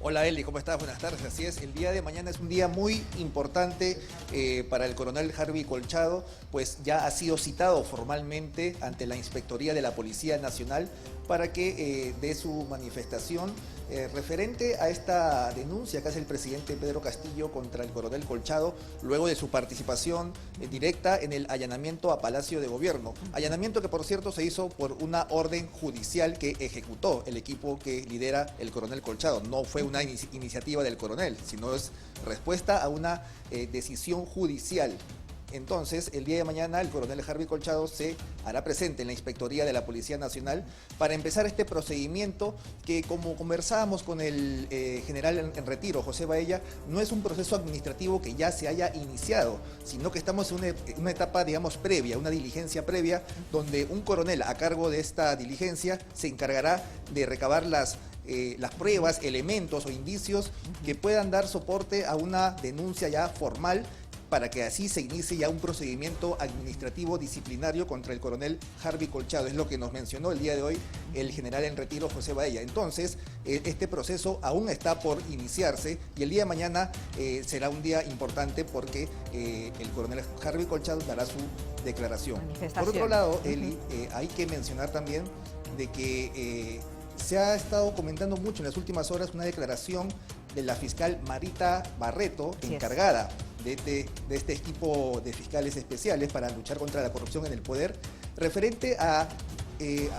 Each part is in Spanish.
Hola Eli, ¿cómo estás? Buenas tardes. Así es, el día de mañana es un día muy importante para el coronel Harvey Colchado, pues ya ha sido citado formalmente ante la Inspectoría de la Policía Nacional para que dé su manifestación referente a esta denuncia que hace el presidente Pedro Castillo contra el coronel Colchado luego de su participación directa en el allanamiento a Palacio de Gobierno. Allanamiento que, por cierto, se hizo por una orden judicial que ejecutó el equipo que lidera el coronel Colchado. No fue una iniciativa del coronel, sino es respuesta a una decisión judicial. Entonces, el día de mañana el coronel Harvey Colchado se hará presente en la Inspectoría de la Policía Nacional para empezar este procedimiento que, como conversábamos con el general en retiro, José Baella, no es un proceso administrativo que ya se haya iniciado, sino que estamos en una etapa, digamos, previa, una diligencia previa, donde un coronel a cargo de esta diligencia se encargará de recabar las pruebas, elementos o indicios que puedan dar soporte a una denuncia ya formal, para que así se inicie ya un procedimiento administrativo disciplinario contra el coronel Harvey Colchado. Es lo que nos mencionó el día de hoy el general en retiro José Baella. Entonces, este proceso aún está por iniciarse y el día de mañana será un día importante porque el coronel Harvey Colchado dará su declaración. Por otro lado, Eli, hay que mencionar también de que se ha estado comentando mucho en las últimas horas una declaración de la fiscal Marita Barreto, encargada de este equipo de fiscales especiales para luchar contra la corrupción en el poder, referente a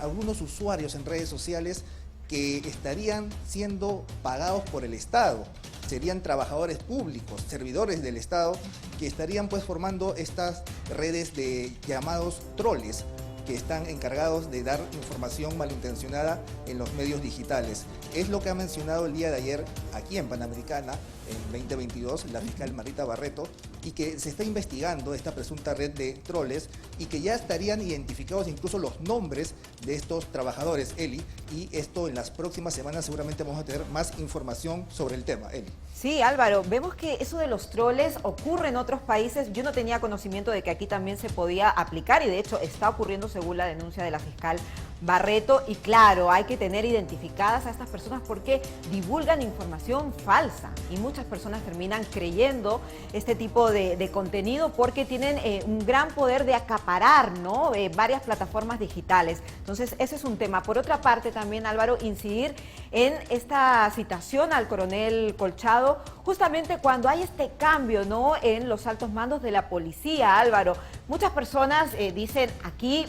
algunos usuarios en redes sociales que estarían siendo pagados por el Estado. Serían trabajadores públicos, servidores del Estado, que estarían pues formando estas redes de llamados troles, que están encargados de dar información malintencionada en los medios digitales. Es lo que ha mencionado el día de ayer aquí en Panamericana, en 2022, la fiscal Marita Barreto, y que se está investigando esta presunta red de troles y que ya estarían identificados incluso los nombres de estos trabajadores, Eli, y esto en las próximas semanas seguramente vamos a tener más información sobre el tema, Eli. Sí, Álvaro, vemos que eso de los troles ocurre en otros países. Yo no tenía conocimiento de que aquí también se podía aplicar y de hecho está ocurriendo según la denuncia de la fiscal Barreto. Y claro, hay que tener identificadas a estas personas porque divulgan información falsa y muchas personas terminan creyendo este tipo de contenido porque tienen un gran poder de acaparar, ¿no? Varias plataformas digitales. Entonces, ese es un tema. Por otra parte, también, Álvaro, incidir en esta citación al coronel Colchado justamente cuando hay este cambio, ¿no?, en los altos mandos de la policía, Álvaro. Muchas personas dicen aquí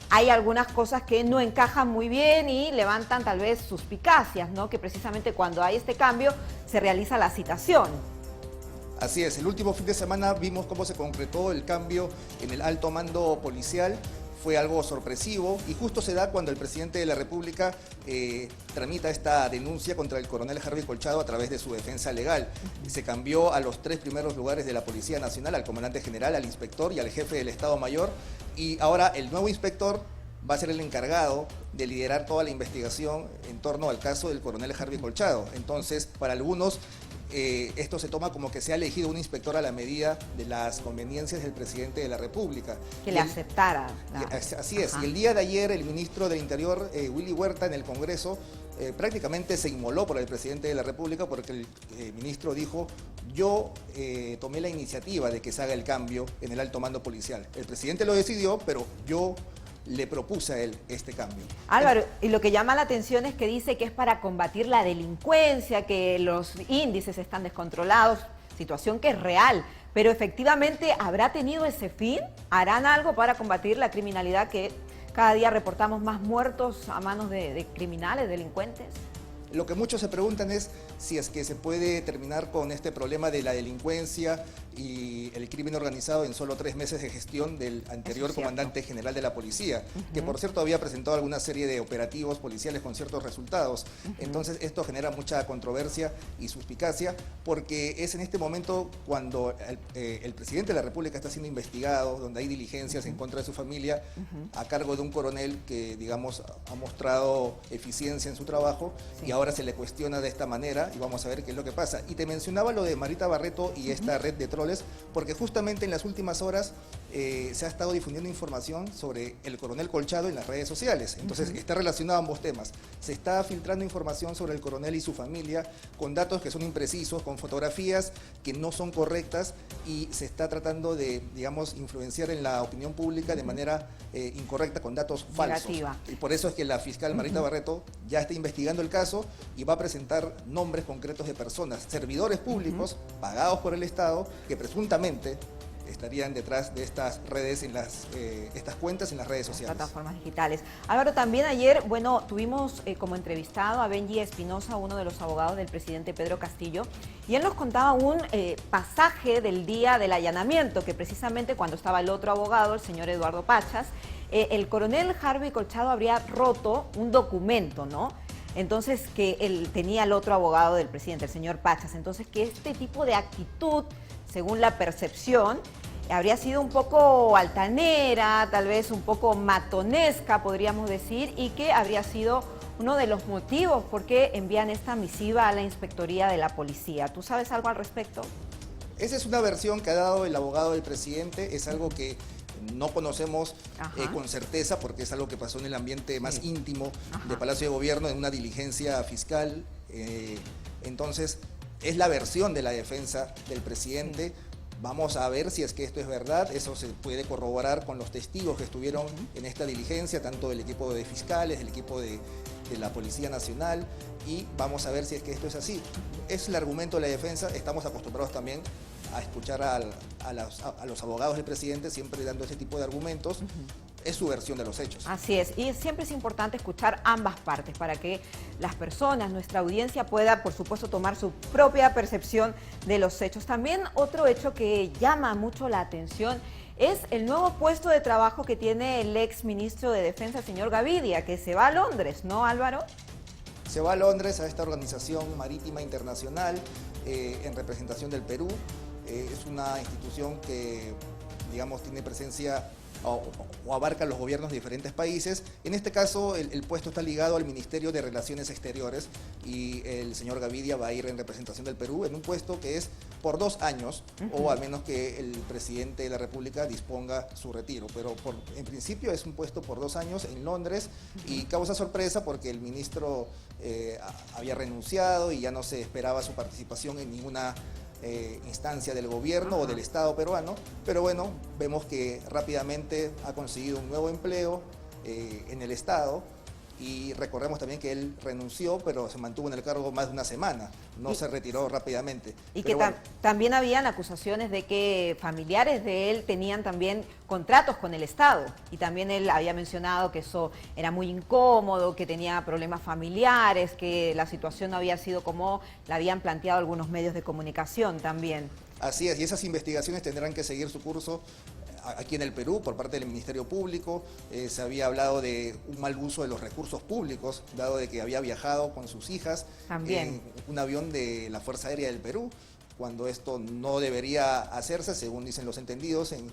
hay algunas cosas que no encajan muy bien y levantan tal vez suspicacias, ¿no?, que precisamente cuando hay este cambio se realiza la citación. Así es, el último fin de semana vimos cómo se concretó el cambio en el alto mando policial. Fue algo sorpresivo y justo se da cuando el presidente de la República tramita esta denuncia contra el coronel Harvey Colchado a través de su defensa legal. Se cambió a los 3 primeros lugares de la Policía Nacional, al comandante general, al inspector y al jefe del Estado Mayor, y ahora el nuevo inspector va a ser el encargado de liderar toda la investigación en torno al caso del coronel Harvey Colchado. Entonces, para algunos, esto se toma como que se ha elegido un inspector a la medida de las conveniencias del presidente de la República. Que le aceptara. Así es. Y el día de ayer el ministro del Interior, Willy Huerta, en el Congreso, prácticamente se inmoló por el presidente de la República porque el ministro dijo: yo tomé la iniciativa de que se haga el cambio en el alto mando policial. El presidente lo decidió, pero yo le propuse a él este cambio. Álvaro, y lo que llama la atención es que dice que es para combatir la delincuencia, que los índices están descontrolados, situación que es real, pero efectivamente ¿habrá tenido ese fin? ¿Harán algo para combatir la criminalidad que cada día reportamos más muertos a manos de criminales, delincuentes? Lo que muchos se preguntan es si es que se puede terminar con este problema de la delincuencia y el crimen organizado en solo 3 meses de gestión del anterior comandante general de la policía, que por cierto había presentado alguna serie de operativos policiales con ciertos resultados. Entonces esto genera mucha controversia y suspicacia porque es en este momento cuando el presidente de la República está siendo investigado, donde hay diligencias en contra de su familia a cargo de un coronel que, digamos, ha mostrado eficiencia en su trabajo y ahora ahora se le cuestiona de esta manera y vamos a ver qué es lo que pasa. Y te mencionaba lo de Marita Barreto y esta red de troles, porque justamente en las últimas horas se ha estado difundiendo información sobre el coronel Colchado en las redes sociales. Entonces está relacionado a ambos temas. Se está filtrando información sobre el coronel y su familia con datos que son imprecisos, con fotografías que no son correctas y se está tratando de, digamos, influenciar en la opinión pública de manera incorrecta con datos falsos. Negativa. Y por eso es que la fiscal Marita Barreto ya está investigando el caso y va a presentar nombres concretos de personas, servidores públicos pagados por el Estado que presuntamente estarían detrás de estas redes, estas cuentas en las redes sociales. Plataformas digitales. Álvaro, también ayer, bueno, tuvimos como entrevistado a Benji Espinosa, uno de los abogados del presidente Pedro Castillo, y él nos contaba un pasaje del día del allanamiento, que precisamente cuando estaba el otro abogado, el señor Eduardo Pachas, el coronel Harvey Colchado habría roto un documento, ¿no? Entonces, que él tenía el otro abogado del presidente, el señor Pachas. Entonces, que este tipo de actitud, según la percepción, habría sido un poco altanera, tal vez un poco matonesca, podríamos decir, y que habría sido uno de los motivos por qué envían esta misiva a la Inspectoría de la Policía. ¿Tú sabes algo al respecto? Esa es una versión que ha dado el abogado del presidente, es algo que no conocemos con certeza porque es algo que pasó en el ambiente más íntimo de Palacio de Gobierno en una diligencia fiscal. Entonces, es la versión de la defensa del presidente. Vamos a ver si es que esto es verdad, eso se puede corroborar con los testigos que estuvieron en esta diligencia, tanto del equipo de fiscales, del equipo de la Policía Nacional, y vamos a ver si es que esto es así. Es el argumento de la defensa, estamos acostumbrados también a escuchar a los abogados del presidente siempre dando ese tipo de argumentos. Es su versión de los hechos. Así es, y siempre es importante escuchar ambas partes para que las personas, nuestra audiencia pueda, por supuesto, tomar su propia percepción de los hechos. También otro hecho que llama mucho la atención es el nuevo puesto de trabajo que tiene el ex ministro de Defensa, el señor Gavidia, que se va a Londres, ¿no, Álvaro? Se va a Londres, a esta organización marítima internacional en representación del Perú. Es una institución que, digamos, tiene presencia o abarca los gobiernos de diferentes países. En este caso, el puesto está ligado al Ministerio de Relaciones Exteriores y el señor Gavidia va a ir en representación del Perú en un puesto que es por 2 años, o al menos que el presidente de la República disponga su retiro. Pero en principio es un puesto por 2 años en Londres y causa sorpresa porque el ministro había renunciado y ya no se esperaba su participación en ninguna instancia del gobierno o del Estado peruano, pero bueno, vemos que rápidamente ha conseguido un nuevo empleo en el Estado y recordemos también que él renunció, pero se mantuvo en el cargo más de una semana, no se retiró rápidamente. Y que también habían acusaciones de que familiares de él tenían también contratos con el Estado y también él había mencionado que eso era muy incómodo, que tenía problemas familiares, que la situación no había sido como la habían planteado algunos medios de comunicación también. Así es, y esas investigaciones tendrán que seguir su curso aquí en el Perú por parte del Ministerio Público. Se había hablado de un mal uso de los recursos públicos, dado de que había viajado con sus hijas en un avión de la Fuerza Aérea del Perú, cuando esto no debería hacerse, según dicen los entendidos en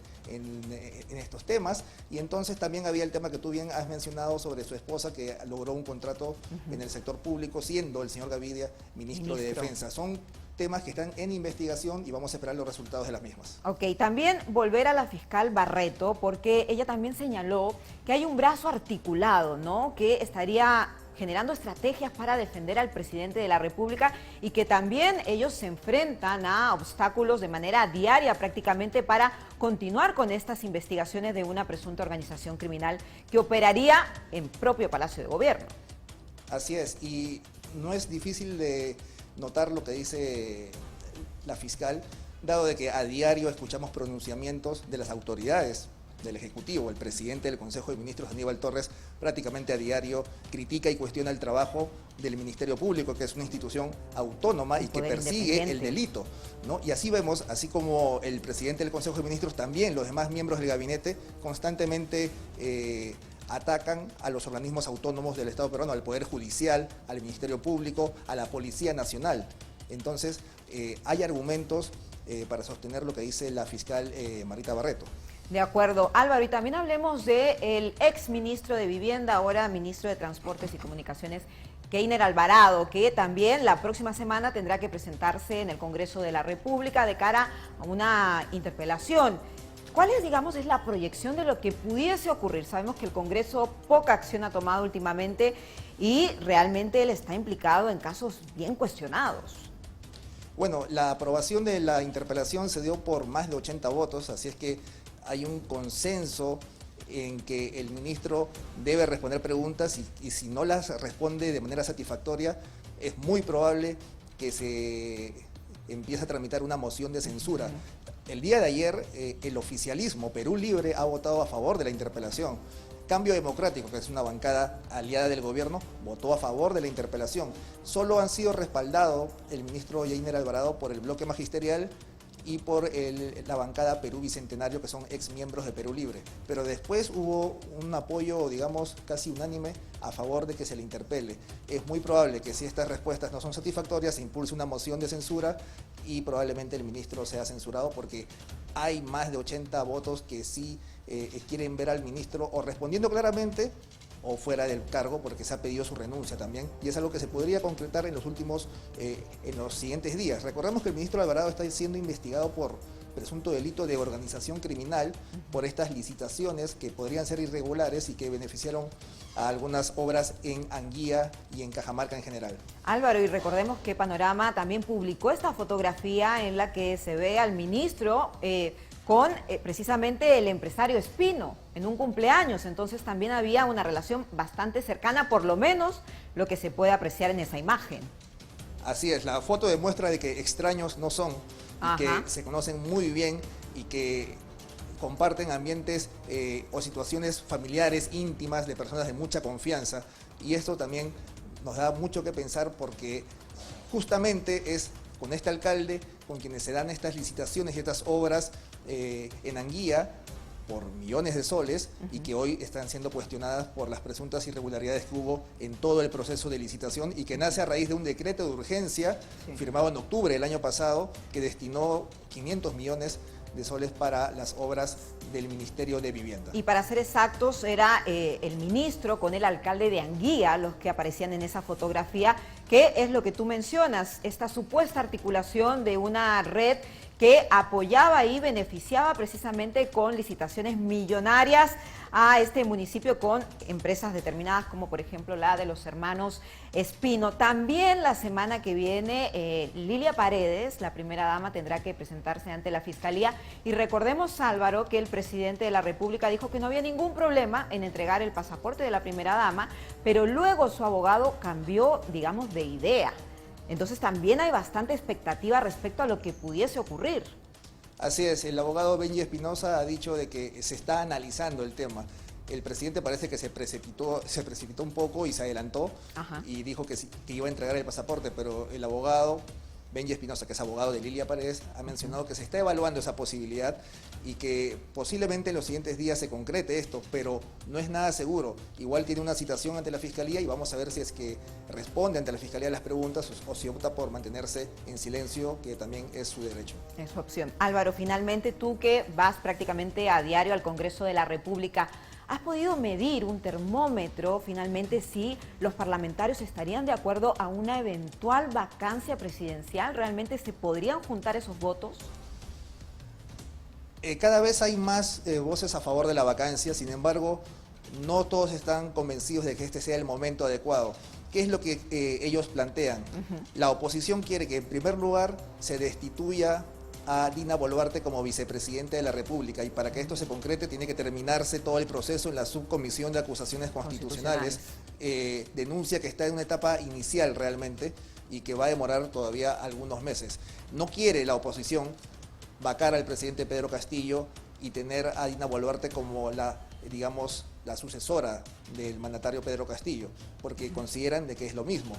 estos temas. Y entonces también había el tema que tú bien has mencionado sobre su esposa, que logró un contrato en el sector público, siendo el señor Gavidia ministro de Defensa. Son temas que están en investigación y vamos a esperar los resultados de las mismas. Ok, también volver a la fiscal Barreto, porque ella también señaló que hay un brazo articulado, ¿no?, que estaría generando estrategias para defender al presidente de la República y que también ellos se enfrentan a obstáculos de manera diaria prácticamente para continuar con estas investigaciones de una presunta organización criminal que operaría en propio Palacio de Gobierno. Así es, y no es difícil de notar lo que dice la fiscal, dado de que a diario escuchamos pronunciamientos de las autoridades del Ejecutivo. El presidente del Consejo de Ministros, Aníbal Torres, prácticamente a diario critica y cuestiona el trabajo del Ministerio Público, que es una institución autónoma y que persigue el delito, ¿no? Y así vemos, así como el presidente del Consejo de Ministros, también los demás miembros del gabinete constantemente atacan a los organismos autónomos del Estado peruano, al Poder Judicial, al Ministerio Público, a la Policía Nacional. Entonces, hay argumentos para sostener lo que dice la fiscal Marita Barreto. De acuerdo. Álvaro, y también hablemos del ex ministro de Vivienda, ahora ministro de Transportes y Comunicaciones, Keiner Alvarado, que también la próxima semana tendrá que presentarse en el Congreso de la República de cara a una interpelación. ¿Cuál es, digamos, es la proyección de lo que pudiese ocurrir? Sabemos que el Congreso poca acción ha tomado últimamente y realmente él está implicado en casos bien cuestionados. Bueno, la aprobación de la interpelación se dio por más de 80 votos, así es que hay un consenso en que el ministro debe responder preguntas y si no las responde de manera satisfactoria, es muy probable que se empiece a tramitar una moción de censura. El día de ayer, el oficialismo Perú Libre ha votado a favor de la interpelación. Cambio Democrático, que es una bancada aliada del gobierno, votó a favor de la interpelación. Solo han sido respaldados el ministro Keiner Alvarado por el bloque magisterial y por la bancada Perú Bicentenario, que son ex miembros de Perú Libre. Pero después hubo un apoyo, digamos, casi unánime a favor de que se le interpele. Es muy probable que si estas respuestas no son satisfactorias, se impulse una moción de censura y probablemente el ministro sea censurado porque hay más de 80 votos que sí quieren ver al ministro o respondiendo claramente o fuera del cargo porque se ha pedido su renuncia también y es algo que se podría concretar en los siguientes días. Recordemos que el ministro Alvarado está siendo investigado por presunto delito de organización criminal por estas licitaciones que podrían ser irregulares y que beneficiaron a algunas obras en Anguía y en Cajamarca en general. Álvaro, y recordemos que Panorama también publicó esta fotografía en la que se ve al ministro con precisamente el empresario Espino en un cumpleaños, entonces también había una relación bastante cercana, por lo menos lo que se puede apreciar en esa imagen. Así es, la foto demuestra de que extraños no son, y que se conocen muy bien y que comparten ambientes o situaciones familiares, íntimas, de personas de mucha confianza, y esto también nos da mucho que pensar porque justamente es con este alcalde con quienes se dan estas licitaciones y estas obras en Anguía por millones de soles y que hoy están siendo cuestionadas por las presuntas irregularidades que hubo en todo el proceso de licitación y que nace a raíz de un decreto de urgencia firmado en octubre del año pasado que destinó 500 millones de soles para las obras del Ministerio de Vivienda. Y para ser exactos, era el ministro con el alcalde de Anguía los que aparecían en esa fotografía, que es lo que tú mencionas, esta supuesta articulación de una red que apoyaba y beneficiaba precisamente con licitaciones millonarias a este municipio con empresas determinadas como por ejemplo la de los hermanos Espino. También la semana que viene Lilia Paredes, la primera dama, tendrá que presentarse ante la Fiscalía y recordemos, Álvaro, que el presidente de la República dijo que no había ningún problema en entregar el pasaporte de la primera dama, pero luego su abogado cambió, digamos, de idea. Entonces también hay bastante expectativa respecto a lo que pudiese ocurrir. Así es, el abogado Benji Espinosa ha dicho de que se está analizando el tema. El presidente parece que se precipitó un poco y se adelantó y dijo que iba a entregar el pasaporte, pero el abogado Benji Espinosa, que es abogado de Lilia Paredes, ha mencionado que se está evaluando esa posibilidad y que posiblemente en los siguientes días se concrete esto, pero no es nada seguro. Igual tiene una citación ante la Fiscalía y vamos a ver si es que responde ante la Fiscalía a las preguntas o si opta por mantenerse en silencio, que también es su derecho. Es su opción. Álvaro, finalmente tú que vas prácticamente a diario al Congreso de la República, ¿has podido medir un termómetro finalmente si los parlamentarios estarían de acuerdo a una eventual vacancia presidencial? ¿Realmente se podrían juntar esos votos? Cada vez hay más voces a favor de la vacancia, sin embargo, no todos están convencidos de que este sea el momento adecuado. ¿Qué es lo que ellos plantean? La oposición quiere que en primer lugar se destituya a Dina Boluarte como vicepresidenta de la República y para que esto se concrete tiene que terminarse todo el proceso en la subcomisión de acusaciones constitucionales. Denuncia que está en una etapa inicial realmente y que va a demorar todavía algunos meses. No quiere la oposición vacar al presidente Pedro Castillo y tener a Dina Boluarte como la sucesora del mandatario Pedro Castillo, porque consideran de que es lo mismo.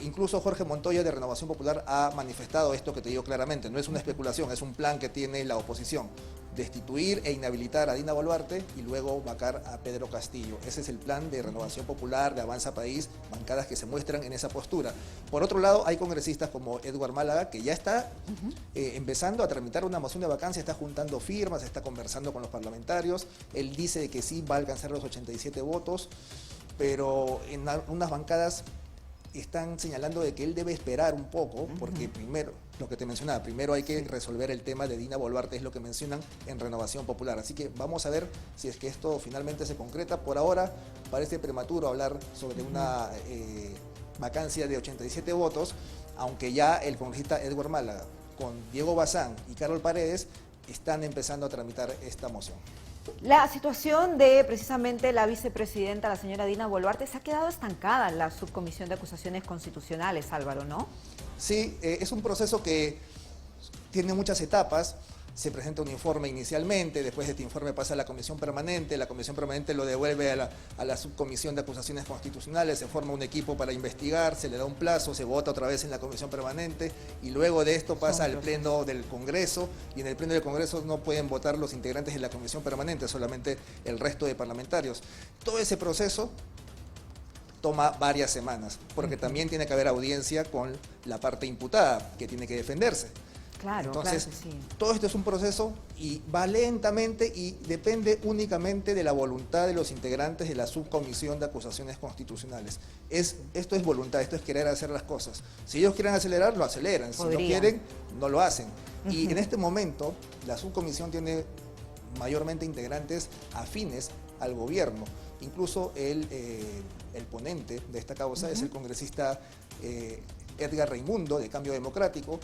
Incluso Jorge Montoya de Renovación Popular ha manifestado esto que te digo claramente, no es una especulación, es un plan que tiene la oposición, destituir e inhabilitar a Dina Boluarte y luego vacar a Pedro Castillo. Ese es el plan de Renovación Popular, de Avanza País, bancadas que se muestran en esa postura. Por otro lado, hay congresistas como Edward Málaga, que ya está empezando a tramitar una moción de vacancia, está juntando firmas, está conversando con los parlamentarios. Él dice que sí va a alcanzar los 87 votos, pero en unas bancadas están señalando de que él debe esperar un poco, porque primero, lo que te mencionaba, primero hay que resolver el tema de Dina Boluarte, es lo que mencionan en Renovación Popular. Así que vamos a ver si es que esto finalmente se concreta. Por ahora parece prematuro hablar sobre una vacancia de 87 votos, aunque ya el congresista Edward Málaga, con Diego Bazán y Carol Paredes, están empezando a tramitar esta moción. La situación de precisamente la vicepresidenta, la señora Dina Boluarte, se ha quedado estancada en la subcomisión de acusaciones constitucionales, Álvaro, ¿no? Sí, es un proceso que tiene muchas etapas. Se presenta un informe inicialmente, después de este informe pasa a la comisión permanente lo devuelve a la subcomisión de acusaciones constitucionales, se forma un equipo para investigar, se le da un plazo, se vota otra vez en la comisión permanente y luego de esto pasa al pleno del Congreso, y en el pleno del Congreso no pueden votar los integrantes de la comisión permanente, solamente el resto de parlamentarios. Todo ese proceso toma varias semanas, porque también tiene que haber audiencia con la parte imputada, que tiene que defenderse. Claro, entonces, claro que sí. Todo esto es un proceso y va lentamente y depende únicamente de la voluntad de los integrantes de la subcomisión de acusaciones constitucionales. Esto es voluntad, esto es querer hacer las cosas. Si ellos quieren acelerar, lo aceleran. Si no quieren, no lo hacen. Y en este momento, la subcomisión tiene mayormente integrantes afines al gobierno. Incluso el ponente de esta causa es el congresista Edgar Raimundo, de Cambio Democrático,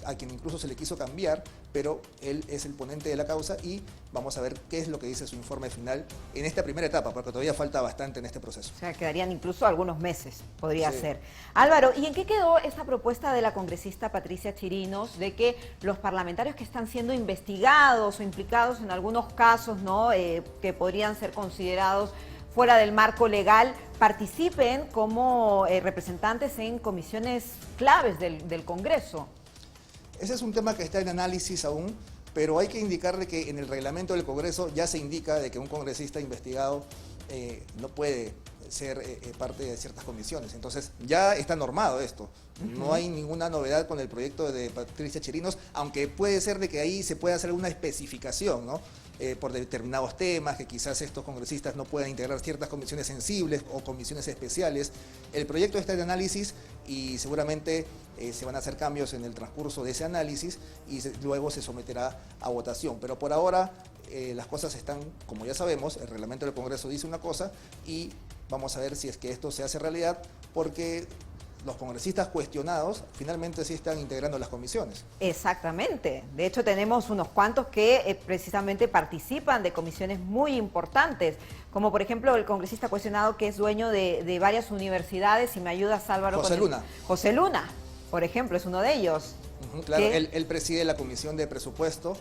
a quien incluso se le quiso cambiar, pero él es el ponente de la causa y vamos a ver qué es lo que dice su informe final en esta primera etapa, porque todavía falta bastante en este proceso. O sea, quedarían incluso algunos meses, podría ser. Álvaro, ¿y en qué quedó esta propuesta de la congresista Patricia Chirinos de que los parlamentarios que están siendo investigados o implicados en algunos casos, ¿no?, que podrían ser considerados fuera del marco legal, participen como representantes en comisiones claves del Congreso? Ese es un tema que está en análisis aún, pero hay que indicarle que en el reglamento del Congreso ya se indica de que un congresista investigado no puede ser parte de ciertas comisiones. Entonces ya está normado esto. No hay ninguna novedad con el proyecto de Patricia Chirinos, aunque puede ser de que ahí se pueda hacer una especificación, ¿no? Por determinados temas, que quizás estos congresistas no puedan integrar ciertas comisiones sensibles o comisiones especiales. El proyecto está en análisis y seguramente se van a hacer cambios en el transcurso de ese análisis y luego se someterá a votación. Pero por ahora las cosas están, como ya sabemos, el reglamento del Congreso dice una cosa y vamos a ver si es que esto se hace realidad, porque los congresistas cuestionados finalmente sí están integrando las comisiones. Exactamente. De hecho, tenemos unos cuantos que precisamente participan de comisiones muy importantes, como por ejemplo el congresista cuestionado que es dueño de varias universidades, si me ayudas, Álvaro. José Luna. José Luna, por ejemplo, es uno de ellos. Claro, él preside la Comisión de Presupuesto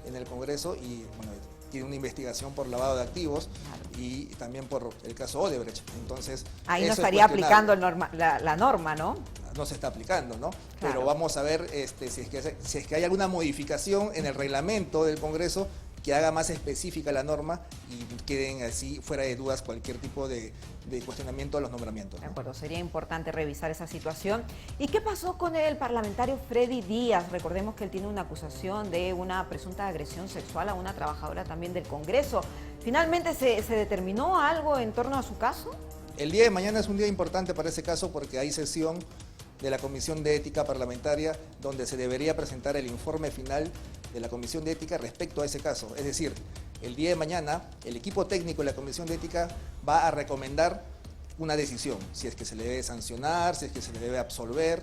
en el Congreso y bueno, tiene una investigación por lavado de activos y también por el caso Odebrecht. Entonces, ahí no estaría aplicando la norma, ¿no? No se está aplicando, ¿no? Claro. Pero vamos a ver si es que hay alguna modificación en el reglamento del Congreso que haga más específica la norma y queden así fuera de dudas cualquier tipo de cuestionamiento a los nombramientos, ¿no? De acuerdo, sería importante revisar esa situación. ¿Y qué pasó con el parlamentario Freddy Díaz? Recordemos que él tiene una acusación de una presunta agresión sexual a una trabajadora también del Congreso. ¿Finalmente se determinó algo en torno a su caso? El día de mañana es un día importante para ese caso porque hay sesión de la Comisión de Ética Parlamentaria donde se debería presentar el informe final de la Comisión de Ética respecto a ese caso. Es decir, el día de mañana el equipo técnico de la Comisión de Ética va a recomendar una decisión, si es que se le debe sancionar, si es que se le debe absolver.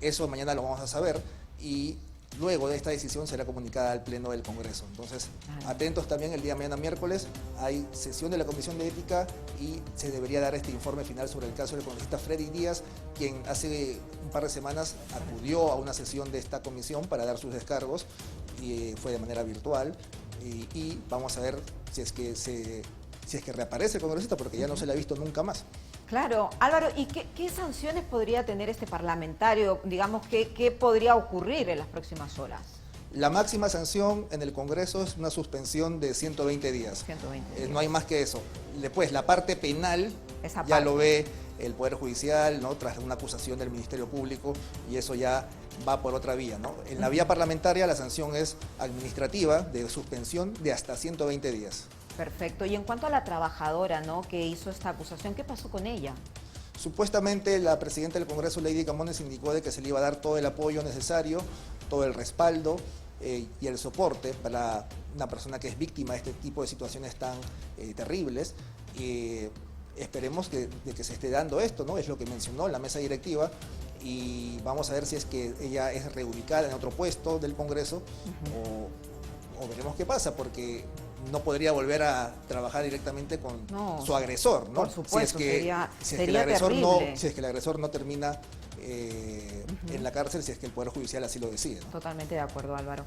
Eso mañana lo vamos a saber y luego de esta decisión será comunicada al Pleno del Congreso. Entonces, atentos también, el día de mañana miércoles hay sesión de la Comisión de Ética y se debería dar este informe final sobre el caso del congresista Freddy Díaz, quien hace un par de semanas acudió a una sesión de esta comisión para dar sus descargos y fue de manera virtual y vamos a ver si es que reaparece el congresista, porque ya no se le ha visto nunca más. Claro. Álvaro, ¿y qué sanciones podría tener este parlamentario? Digamos, ¿qué podría ocurrir en las próximas horas? La máxima sanción en el Congreso es una suspensión de 120 días. 120 días. No hay más que eso. Después, la parte penal Esa ya parte lo ve el Poder Judicial, ¿no?, tras una acusación del Ministerio Público, y eso ya va por otra vía, ¿no? En la vía parlamentaria la sanción es administrativa de suspensión de hasta 120 días. Perfecto. Y en cuanto a la trabajadora, ¿no?, que hizo esta acusación, ¿qué pasó con ella? Supuestamente la presidenta del Congreso, Lady Camones, indicó de que se le iba a dar todo el apoyo necesario, todo el respaldo y el soporte para una persona que es víctima de este tipo de situaciones tan terribles. Esperemos de que se esté dando esto, ¿no? Es lo que mencionó la mesa directiva, y vamos a ver si es que ella es reubicada en otro puesto del Congreso o veremos qué pasa, porque no podría volver a trabajar directamente con su agresor, ¿no? Por supuesto, sería terrible. Si es que el agresor no termina en la cárcel, si es que el Poder Judicial así lo decide, ¿no? Totalmente de acuerdo, Álvaro.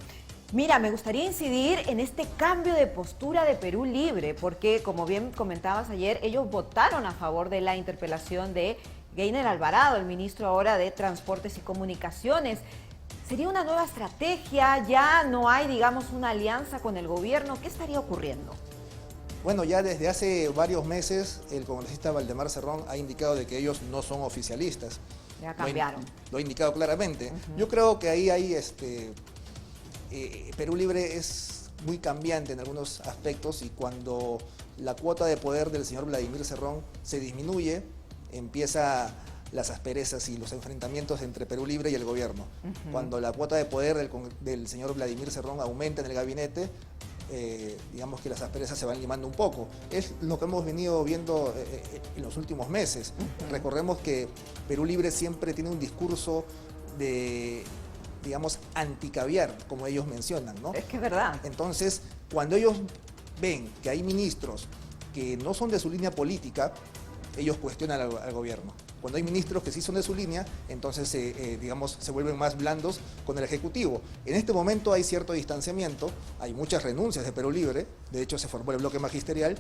Mira, me gustaría incidir en este cambio de postura de Perú Libre, porque como bien comentabas ayer, ellos votaron a favor de la interpelación de Gainer Alvarado, el ministro ahora de Transportes y Comunicaciones. ¿Sería una nueva estrategia? ¿Ya no hay, digamos, una alianza con el gobierno? ¿Qué estaría ocurriendo? Bueno, ya desde hace varios meses el congresista Valdemar Cerrón ha indicado de que ellos no son oficialistas. Ya cambiaron. Lo ha indicado claramente. Yo creo que ahí hay Perú Libre es muy cambiante en algunos aspectos, y cuando la cuota de poder del señor Vladimir Cerrón se disminuye, empieza las asperezas y los enfrentamientos entre Perú Libre y el gobierno. Cuando la cuota de poder del señor Vladimir Cerrón aumenta en el gabinete, digamos que las asperezas se van limando un poco. Es lo que hemos venido viendo en los últimos meses. Recordemos que Perú Libre siempre tiene un discurso de, digamos, anticaviar, como ellos mencionan, ¿no? Es que es verdad. Entonces, cuando ellos ven que hay ministros que no son de su línea política, ellos cuestionan al gobierno. Cuando hay ministros que sí son de su línea, entonces digamos, se vuelven más blandos con el Ejecutivo. En este momento hay cierto distanciamiento, hay muchas renuncias de Perú Libre, de hecho se formó el bloque magisterial,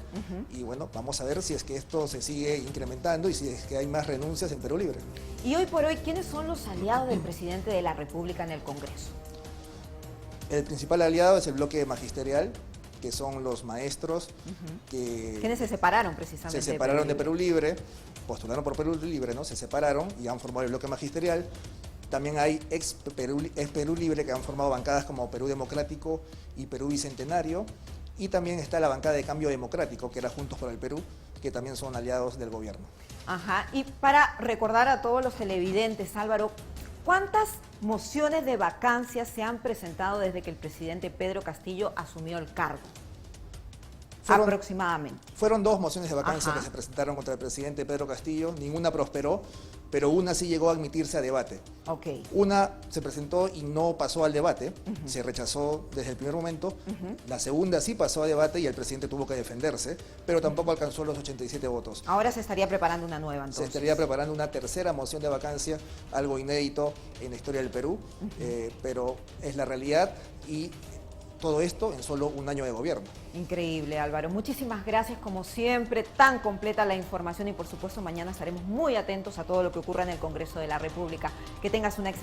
y bueno, vamos a ver si es que esto se sigue incrementando y si es que hay más renuncias en Perú Libre. Y hoy por hoy, ¿quiénes son los aliados del presidente de la República en el Congreso? El principal aliado es el bloque magisterial, que son los maestros ¿Quiénes se separaron precisamente? Se separaron de Perú Libre, postularon por Perú Libre, ¿no? Se separaron y han formado el bloque magisterial. También hay ex Perú Libre que han formado bancadas como Perú Democrático y Perú Bicentenario. Y también está la bancada de Cambio Democrático, que era Juntos por el Perú, que también son aliados del gobierno. Ajá, y para recordar a todos los televidentes, Álvaro, ¿cuántas mociones de vacancia se han presentado desde que el presidente Pedro Castillo asumió el cargo? Aproximadamente. Fueron 2 mociones de vacancia que se presentaron contra el presidente Pedro Castillo, ninguna prosperó, pero una sí llegó a admitirse a debate. Una se presentó y no pasó al debate, se rechazó desde el primer momento. La segunda sí pasó a debate y el presidente tuvo que defenderse, pero tampoco alcanzó los 87 votos. Ahora se estaría preparando una nueva, entonces. Se estaría preparando una tercera moción de vacancia, algo inédito en la historia del Perú, pero es la realidad, y todo esto en solo un año de gobierno. Increíble, Álvaro. Muchísimas gracias, como siempre, tan completa la información, y por supuesto mañana estaremos muy atentos a todo lo que ocurra en el Congreso de la República. Que tengas una excelente